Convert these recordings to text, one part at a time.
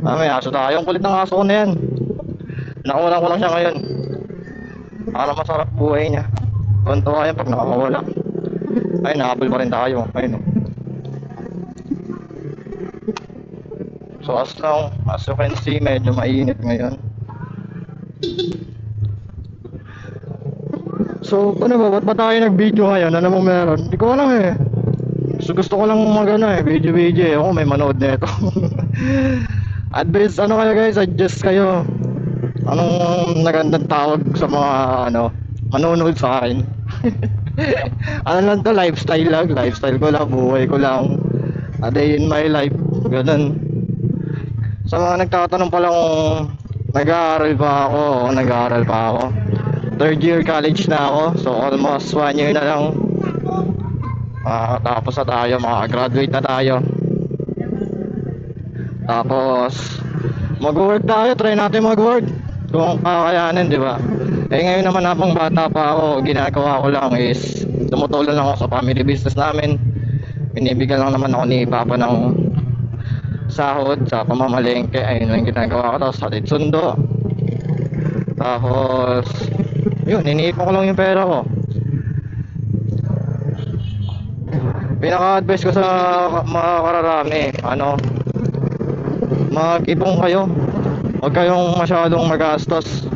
May aso tayo. Ang kulit ng aso ko na yan. Nakuha ko lang siya ngayon. Para masarap buhay niya. Tuntua yan pag nakakawala. Ay, nakahabol pa rin tayo. Ayun. So as you can see, medyo mainit ngayon. So ano ba, ba't ba tayo nag-video ngayon? Ano mo meron? Hindi ko alam eh. So gusto ko lang video eh. Ako may manood na ito. Advice, ano kayo guys, adjust kayo. Anong nagandang tawag sa mga manonood sa akin? Ano lang to, lifestyle ko lang, buhay ko lang, a day in my life, ganun. Sa mga nagtatanong pa lang kung nag-aaral pa ako, third year college na ako, so almost 1 year na lang, tapos na tayo, makagraduate na tayo. Tapos mag-work tayo, try natin mag-work kung kakayanin, di ba? Ngayon naman habang bata pa ako, ginagawa ko lang is tumutulong lang ako sa family business namin. Binibigyan lang naman ako ni Papa ng sahod sa pamamalengke. Ayun lang ginagawa ko, tapos hatid sundo. Tapos yun, iniipon ko lang yung pera ko. Pinaka-advice ko sa mga kararami, mag-ipon kayo. Huwag kayong masyadong magastos.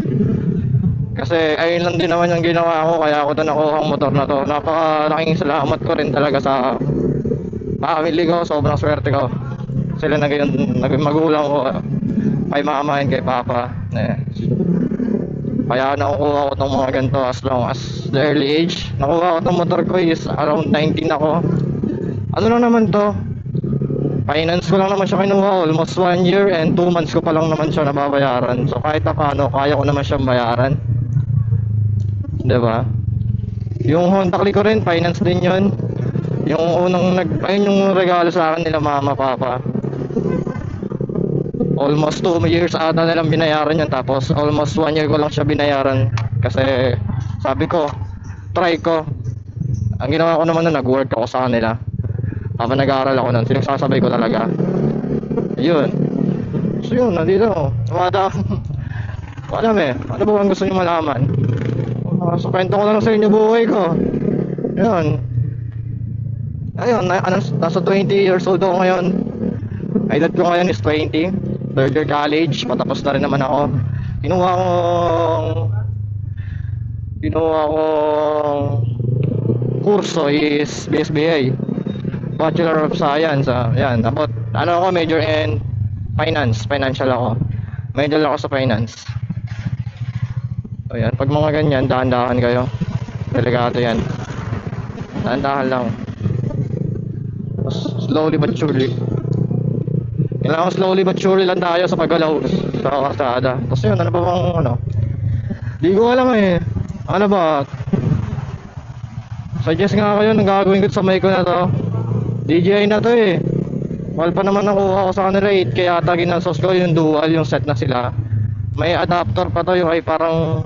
Kasi ayun lang din naman yung ginawa ko, kaya ako na nakuha ang motor na to. Napakalaking salamat ko rin talaga sa family ko, sobrang swerte ko. Sila naging magulang ko, kay mama and kay papa. Kaya nakukuha ko itong mga ganito as long as the early age. Nakuha ko itong motor ko is around 19 ako. Ano lang naman to, finance ko lang naman siya kinuha, almost 1 year and 2 months ko pa lang naman siya nababayaran. So kahit na paano, kaya ko naman siyang bayaran, diba? Yung Honda Click ko rin, finance din yun. Yung unang ayun yung regalo sa akin nila mama, papa. Almost 2 years ata nilang binayaran yun. Tapos almost 1 year ko lang siya binayaran. Kasi sabi ko, try ko. Ang ginawa ko naman na nag-work ako sa kanila. Habang nag-aaral ako nun, sinagsasabay ko talaga. Yun. So yun, nandito. Tumada. Alam ano ba ang gusto nyo malaman? So kwento ko lang sa inyo buhay ko. Yun. Ayun, nasa 20 years old ako ngayon. Edad ko ngayon is 20. Third year college, patapos na rin naman ako. Kinuha kong kurso is BSBA, Bachelor of Science. Yan, dapat ako, major in financial ako. Major ako sa finance. Ayan, pag mga ganyan, dahan-dahan kayo. Delikado yan. Dahan-dahan lang. Slowly but surely. Kailangan slowly but surely lang tayo sa paggalaw sa kalsada. Tapos yun, ano ba bang di ko alam ano ba, suggest nga kayo ng gagawin ko sa mic ko na to. DJI na to mahal pa naman nakuha ko sa kanila 8K ata ginansos ko, yung dual, yung set na sila. May adapter pa to, yung ay parang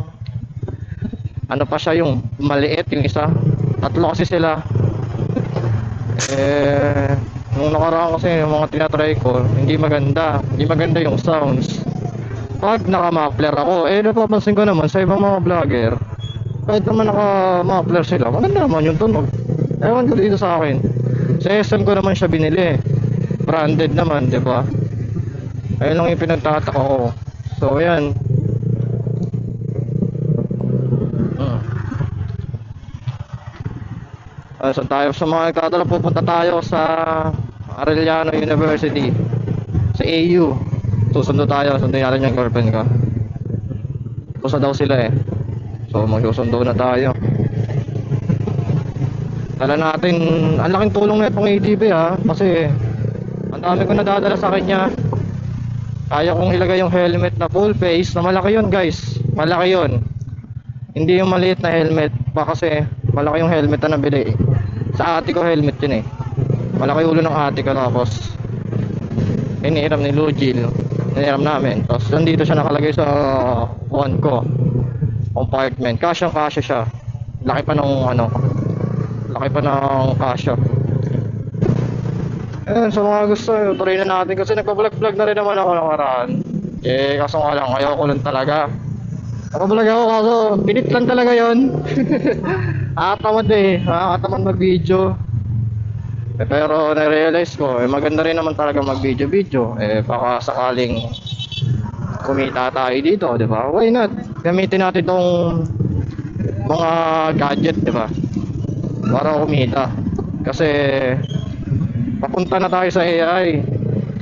pa siya, yung maliit, yung isa. Tatlo kasi sila. Nung nakaraan kasi yung mga tinatry ko, hindi maganda yung sounds pag naka-muffler ako. Napapansin ko naman sa ibang mga vlogger, kahit naman naka-muffler sila, maganda naman yung tunog. Ewan ko dito sa akin. Sa SM ko naman siya binili, branded naman, diba? Ayun lang yung pinagtataka ko. So ayan. So tayo sa mga nagtatanong, pupunta tayo sa Arellano University, sa AU. Susundo tayo, sundin natin yung girlfriend ko. Pusa daw sila so magsusundo na tayo. Dala natin, ang laking tulong na itong ATV kasi ang dami ko nadadala sa kanya. Kaya kong ilagay yung helmet na full face, na malaki yun guys, malaki yun. Hindi yung maliit na helmet pa, kasi malaki yung helmet na nabili. Sa ate ko helmet yun malaki ulo ng ate ko, tapos inihiram ni Lugil, inihiram namin. Tapos nandito siya nakalagay sa one ko compartment, kasya siya. Laki pa ng kasya. Ayun, sa mga gusto, tuloy na natin kasi nagpa-vlog-vlog na rin naman ako nakaraan. Eh, kaso nga lang, ayaw ko lang talaga. Nakablog ako kaso, pinit lang talaga yon. Nakatamad eh, nakakatamad mag-video. Eh, pero na-realize ko, maganda rin naman talaga mag-video-video. Baka sakaling kumita tayo dito, di ba? Why not? Gamitin natin tong mga gadget, di ba? Para kumita. Kasi papunta na tayo sa AI.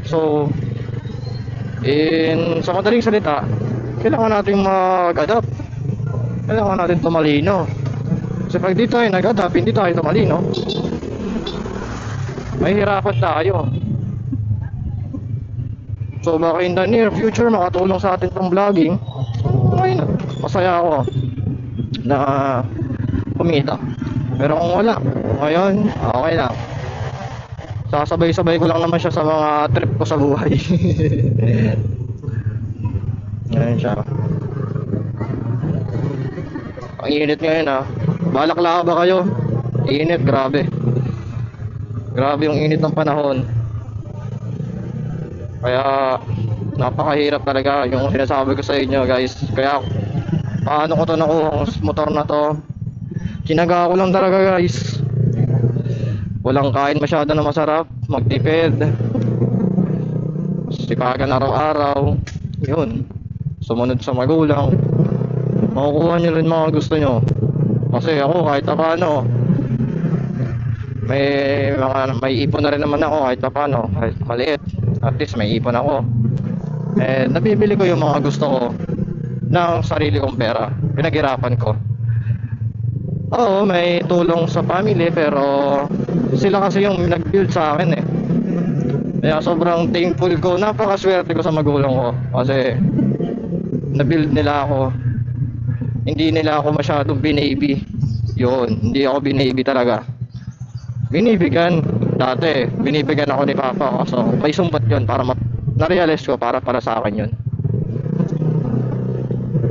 So, sa madaling salita, kailangan natin mag-adapt. Kailangan natin tumalino. Kasi pag di tayo nag-adapt, hindi tayo tumalino, mahihirapan tayo. So baka in the near future makatulong sa atin tong vlogging. Ayun, masaya ako na kumita. Pero kung wala, ngayon, okay lang. Sasabay-sabay ko lang naman siya sa mga trip ko sa buhay. Ngayon siya. Ang init ngayon ah. Balaklava ba kayo? Init, grabe. Grabe yung init ng panahon. Kaya napakahirap talaga yung sinasabi ko sa inyo guys. Kaya paano ko to nakuha ang motor na to? Tinaga ko lang talaga guys. Walang kain masyado na masarap. Magtipid. Sipagan araw-araw. Yun. Sumunod sa magulang. Makukuha nyo rin mga gusto nyo. Kasi ako kahit paano may ipon na rin naman ako kahit paano. Kahit maliit. At least may ipon ako. Nabibili ko yung mga gusto ko ng sarili kong pera. Pinaghirapan ko. Oo, may tulong sa family pero sila kasi yung nag-build sa akin eh. Kaya sobrang thankful ko. Napakaswerte ko sa magulang ko. Kasi na-build nila ako. Hindi nila ako masyadong binaby. Yun, hindi ako binaby talaga. Binibigyan. Dati, binibigyan ako ni Papa. So, may sumbat yun para na-realize ko para sa akin yun.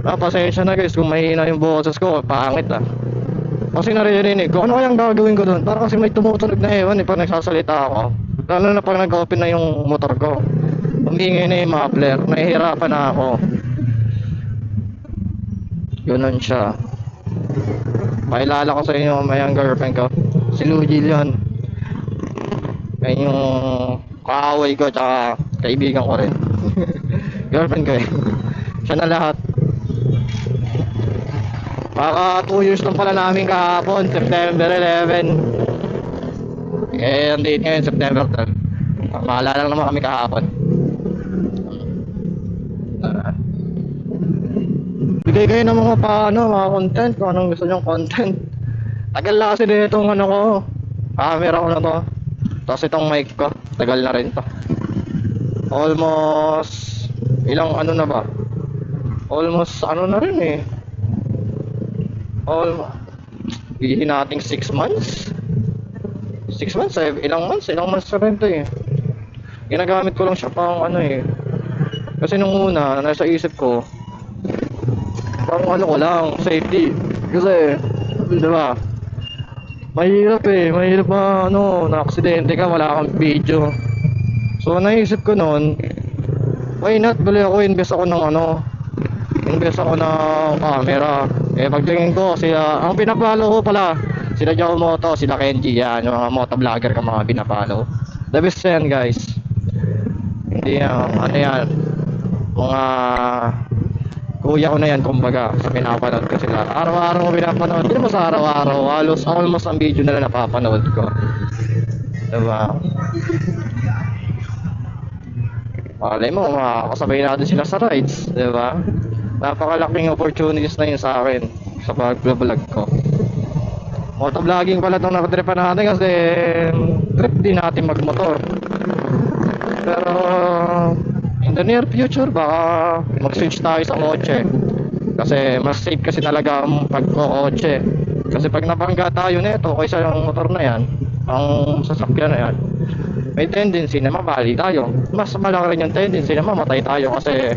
Pasensya na guys kung mahina yung boses ko. Pangit ah. Kasi naririnig ko, ano kayang gagawin ko doon? Para kasi may tumutunog na ewan pag nagsasalita ako. Lalo na pag nag-open na yung motor ko. Humingi na yung muffler. Nahihirapan na ako. Yun siya. Pakilala ko sa inyo mayang girlfriend ko. Si Lujil yun. Yan yung kaaway ko tsaka kaibigan ko rin. Girlfriend ko eh. Siya na lahat. Baka 2 years lang pala namin kahapon, September 11. Ang date ngayon, September 12. Maalala lang naman kami kahapon. Bigay kayo ng mga mga content, kung anong gusto nyong content. Tagal na kasi din itong camera ko na to. Tapos itong mic ko, tagal na rin to. Almost, ilang na ba? Almost na rin eh. Hihin nating 6 months. 6 months eh, ilang months na rin to eh. Ginagamit ko lang siya pang kasi nung una, nasa isip ko pang ko lang, safety. Kasi, di ba, mahirap na aksidente ka, wala kang video. So naisip ko noon, why not, bali ako, invest ako ng camera. Pagtingin ko, ang pinapalo ko pala, sila Joe Moto, sila Kenji, yan, yung mga moto vlogger ka mga pinapalo. The best yan guys. Hindi yan, mga kuya ko na yan, kumbaga, sa pinapanood ko sila. Araw-araw ko pinapanood, hindi naman sa araw-araw, almost ang video na napapanood ko. Diba? Malay mo, makakasabay natin sila sa rides, diba? Napakalaking opportunities na yun sa akin sa pag-vlog ko. Motovlogging pala itong nakatripan natin kasi trip din natin magmotor. Pero in the near future baka mag-switch tayo sa kotse. Kasi mas safe kasi talaga ang pagkokotse. Kasi pag napangga tayo nito kaysa yung motor na yan, ang sasakyan na yan, may tendency na mabali tayo. Mas malaki rin yung tendency na mamatay tayo kasi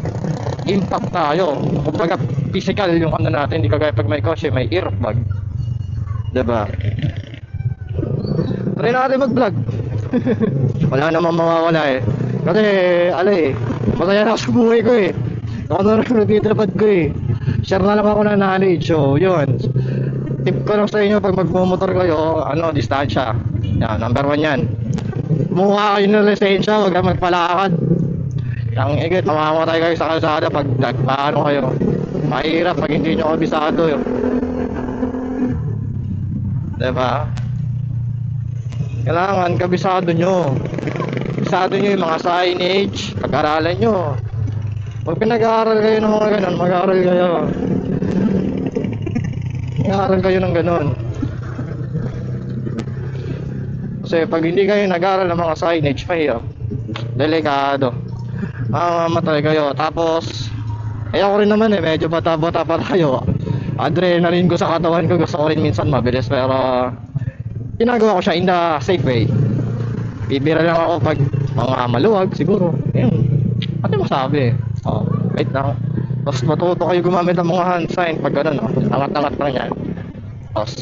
impact tayo. Kumbaga physical yung natin, hindi kagaya pag may kotse, may airbag. Diba? Try natin mag-vlog. Wala namang mawawala eh. Kasi, masaya na ako sa buhay ko eh. Ako na rin nagtitrapad ko eh. Share na lang ako ng knowledge. So, yun. Tip ko lang sa inyo pag magmumotor kayo, distansya. Yan, number 1 yan. Kumuha kayo ng lisensya, huwag kang magpalakad. Ang igit, mamamatay kayo sa kalsada pag nagpaano kayo. Mahirap pag hindi nyo kabisado yun. Diba? Kailangan kabisado nyo. Kabisado nyo yung mga signage, pag-aralan nyo. Pag pinag-aaral kayo ng mga ganun, mag-aaral kayo. Mag-aaral kayo ng ganun. Kasi pag hindi kayo nag-aaral ng mga signage, mahirap. Delikado. Mamatay kayo. Tapos, ako rin naman medyo bata-bata pa tayo. Adrenaline ko sa katawan ko, gusto ko rin minsan mabilis, pero ginagawa ko siya in the safe way. Bibira lang ako pag mga maluwag siguro. Ayun. Ano masabi? Wait lang. Tapos matuto kayo gumamit ng mga hand sign pag gano'n. Angat-angat lang yan. Tapos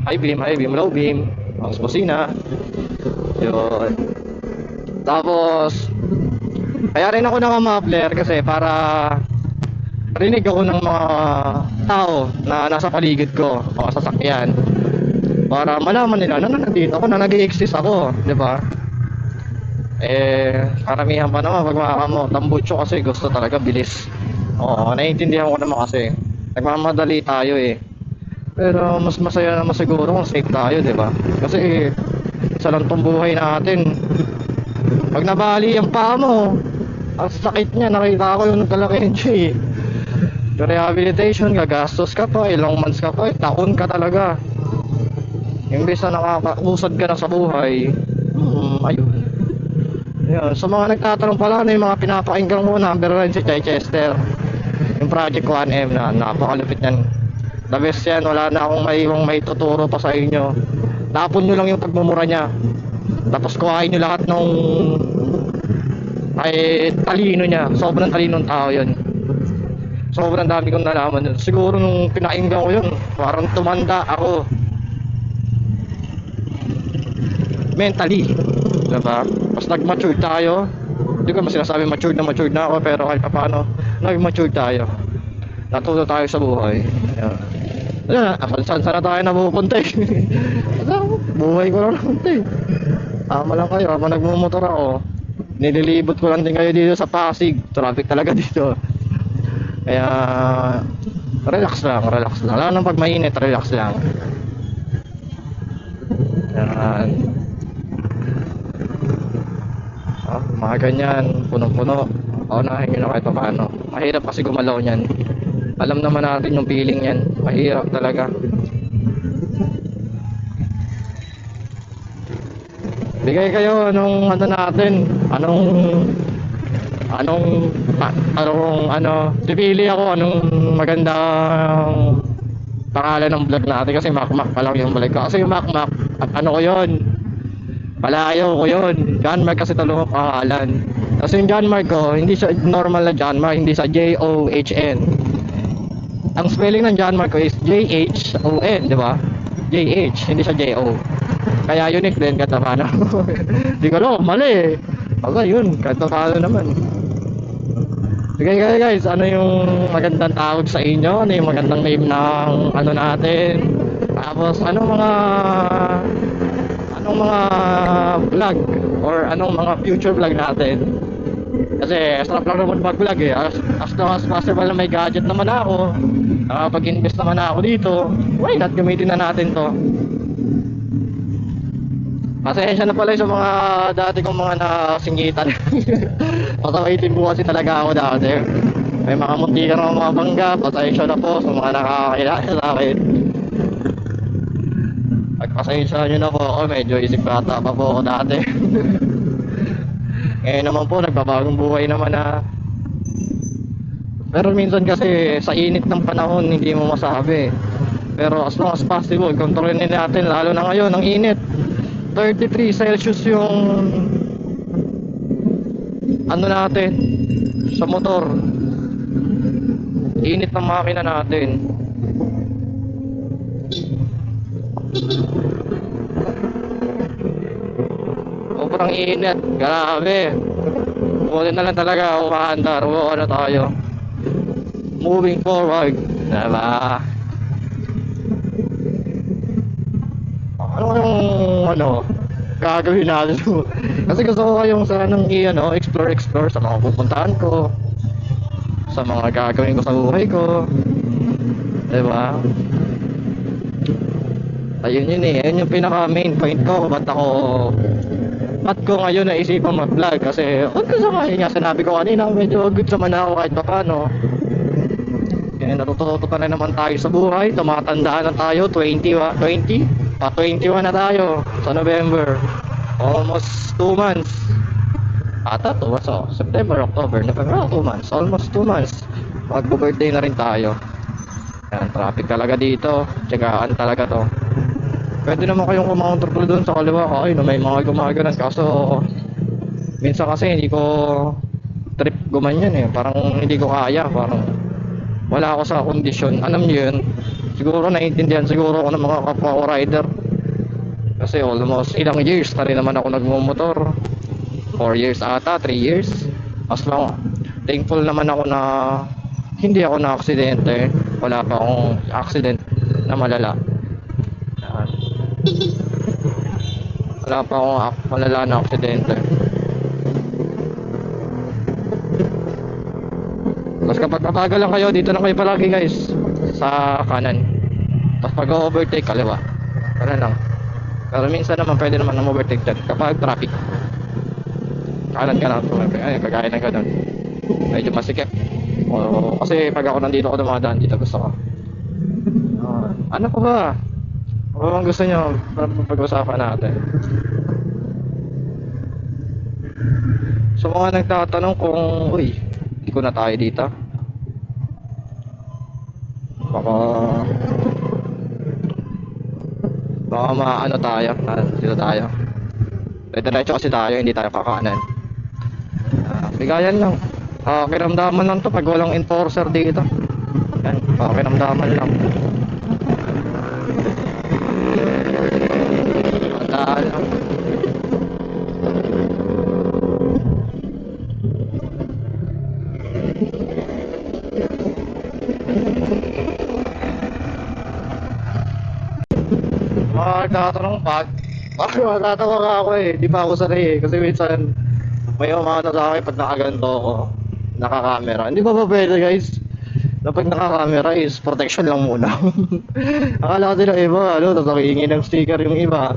high beam, low beam. Tapos busina. Yun. Tapos kaya rin ako naka-muffler kasi para rinig ako ng mga tao na nasa paligid ko, mga sasakyan, para malaman nila na nandito ako, na nag-i-exist ako, di ba? Karamihan pa naman pag makakamo, tambutso kasi gusto talaga bilis. Oo, naiintindihan ko naman kasi nagmamadali tayo eh. Pero mas masaya naman siguro kung safe tayo, di ba? Kasi isa lang tong buhay natin. Pag nabali ang paa mo, ang sakit niya, nakita ko yung nagkalakenji. Rehabilitation, gagastos ka pa, ilang months ka pa, taon ka talaga. Imbes na nakakausad ka na sa buhay, ayun. Yun. Sa mga nagtatanong pala, yung mga pinapakinggan ko, number 1 si Chichester. Yung Project 1M na napakalupit yan. The best yan, wala na akong may tuturo pa sa inyo. Tapon nyo lang yung pagmumura niya. Tapos kuhain nyo lahat ng talino niya. Sobrang talinong tao yun. Sobrang dami kong nalaman yun. Siguro nung pinainggan ko yun, parang tumanda ako mentally, diba? Tapos nag-mature tayo. Hindi ko mas sinasabi matured na ako, pero kahit pa paano nag-mature tayo, natuto tayo sa buhay. Ayan, saan na tayo napupunta eh. Buhay ko lang napunta eh. Tama lang kayo, habang nagmumotor ako, nililibot ko lang din kayo dito sa Pasig. Traffic talaga dito. Kaya relax lang. Lalo nang pag mainit, relax lang. Yan. Mga ganyan, punong-puno. Paunahin nyo na kahit paano. Mahirap kasi gumalaw niyan. Alam naman natin yung feeling yan. Mahirap talaga. Bigay kayo natin, pipili ako anong magandang pangalan ng vlog natin, kasi Makmak pa lang yung vlog ko. Kasi yung Makmak, ko yun, palayo ko yun, John Mark kasi talong pangalan. Kasi yung John Mark ko, hindi siya normal na John Mark, hindi siya John. Ang spelling ng John Mark ko is Jhon, di ba? JH, hindi siya Jo. Kaya unique din, kahit paano. Di ko alam, mali eh. Yun, kahit paano naman. Okay guys, ano yung magandang tawag sa inyo? Ano yung magandang name ng natin? Tapos anong mga vlog or anong mga future vlog natin? Kasi sarap lang naman mag-vlog eh. As long as possible na may gadget naman ako, pag-invest naman ako dito, why not gamitin na natin to? Pasensya na pala sa mga dati kong mga nasingitan. Pasawaitin po kasi talaga ako dati. May mga muntikan ng mga bangga. Pasensya na po sa mga nakakakilala sa akin. Pagpasensya nyo na po ako, medyo isip bata pa po ako dati. Ngayon naman po, nagbabagong buhay naman na. Pero minsan kasi sa init ng panahon, hindi mo masabi. Pero as long as possible, kontrolin natin, lalo na ngayon, ang init. 33 Celsius yung natin sa motor. Init ng makina natin. O ba't sobrang init. Grabe. Buti na lang talaga umaandar. O ano tayo. Moving forward. Diba? Ano yung ano gagawin natin? Kasi gusto ko kayong sanang explore sa mga pupuntahan ko, sa mga gagawin ko sa buhay ko, diba? Ayun yun eh, yun yung pinaka main point ko. Ba't ko ngayon naisipan mag-vlog? Kasi nga sinabi ko kanina, medyo good naman ako kahit pa paano. Kaya natututo pa na naman tayo sa buhay. Tumatandaan na tayo, 21 na tayo sa November. Almost 2 months. Ata 2 months, September, October, November, 2 months. Almost 2 months. Mag-birthday na rin tayo. Yan, traffic talaga dito. Tsagaan talaga to. Pwede naman kayong kumounterflow doon sa kaliwa. Ay, may mga gumaganan. Kaso, minsan kasi hindi ko trip gumanyan eh. Parang hindi ko kaya. Parang wala ako sa kondisyon. Alam niyo yun. Siguro naiintindihan siguro ako ng mga kapwa ko rider. Kasi almost ilang years na rin naman ako nagmumotor. 4 years ata, 3 years. Mas lang. Thankful naman ako na hindi ako na aksidente. Wala pa akong accident na malala. Wala pa akong malala na aksidente. Tapos kapag mabagal lang kayo, dito lang kayo palagi guys. Sa kanan. Tapos pag overtake, kaliwa. Ano lang. Pero minsan naman pwede naman na overtake dyan kapag traffic. Kanan ka lang. Ay, kagaya ng ganun. Medyo masikip. Kasi pag ako nandito ako dumadaan, dito gusto ko. Ano pa ba? Ano bang gusto nyo para pag-usapan natin? So mga nagtatanong kung, uy, hindi ko na tayo dito. Baka maano tayo. Dito tayo. Diretso kasi tayo, hindi tayo kakanan. Bigayan lang. Kiramdaman lang to pag walang enforcer dito. Yan, kiramdaman lang. Tandaan lang. Nagtatanong matatawa ka ako eh. Di pa ako sanay eh. Kasi minsan may umano sa akin pag nakaganto ako. Nakakamera. Hindi ba pwede guys? Na pag nakakamera is protection lang muna. Akala ko ng iba, tasakiingin ng sticker yung iba.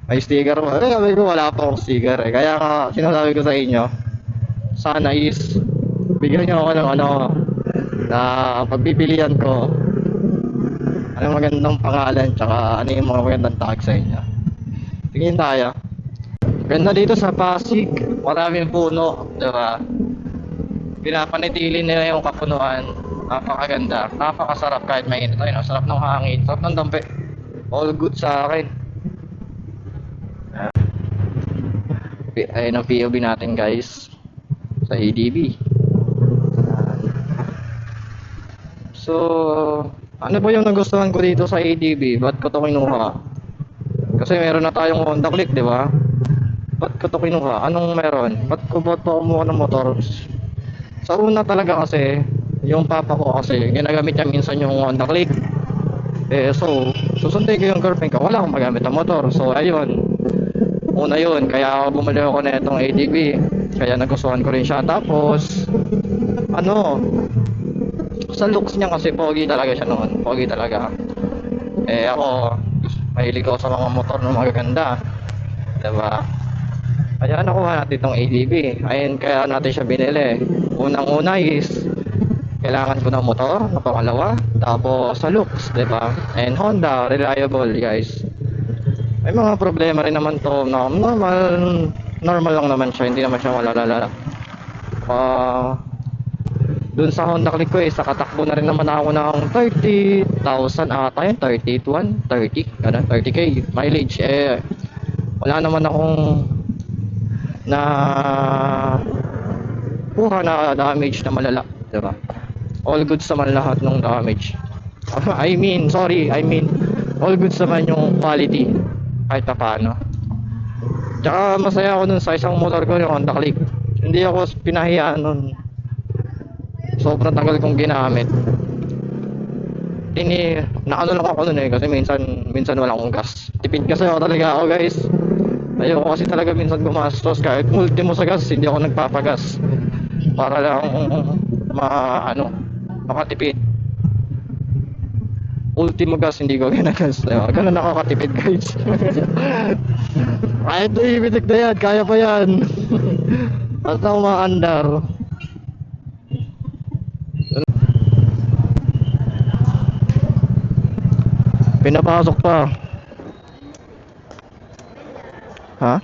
May sticker ba? Sabi ko wala pa akong sticker eh. Kaya nga sinasabi ko sa inyo, sana is bigyan niyo ako ng na pagpipilian ko. Ano magandang pangalan, tsaka ano yung mga magandang tag sa inyo. Tingin tayo. Ganda dito sa Pasig, maraming puno, diba? Pinapanitili nila yung kapunuan. Napakaganda, napakasarap kahit mainit. Ayun, sarap ng hangin, sarap ng dampi. All good sa akin. Ayun ang POV natin guys sa ADB. So ano ba yung nagustuhan ko dito sa ADB? Ba't ko to kinuha? Kasi meron na tayong Honda Click, di ba? Ba't ko to kinuha? Anong meron? Ba't ko kumuha ng motor? Sa una talaga kasi, yung papa ko kasi, ginagamit niya minsan yung Honda Click. So, susundin ko yung girlfriend ko, wala akong magamit ng motor. So, ayun. Una yun, kaya bumili ako na itong ADB. Kaya nagustuhan ko rin siya. Tapos, sa looks niya kasi pogi talaga siya noon. Pogi talaga. Ako, mahilig ako sa mga motor na magaganda. Diba? Kaya nakuha natin itong ADB. Ayun, kaya natin siya binili. Unang-una is kailangan ko ng motor na pangalawa. Tapos sa looks, diba? And Honda, reliable guys. May mga problema rin naman to na normal lang naman siya. Hindi naman siya malalala. Dun sa Honda Click ko sa katakbo na rin naman ako ng 30,000 ata yun, 31, 30, 30k mileage. Wala naman akong kuha na damage na malala, diba? All goods naman lahat ng damage. I mean all goods naman yung quality kahit pa paano. Tsaka masaya ako nun sa isang motor ko, yung Honda Click. Hindi ako pinahiyaan nun. Sobrang tagal kong ginamit. Nakano lang ako nun eh, kasi minsan wala akong gas. Tipid kasi ako talaga ako, guys. Ayoko kasi talaga minsan gumastos, kahit ultimo sa gas, hindi ako nagpapagas. Para lang makatipid. Ultimo gas, hindi ko ginagas. Ganun ako katipid, guys. Kahit ibitik na yan, kaya pa yan. Basta umaandar. Pinapasok pa. Ha?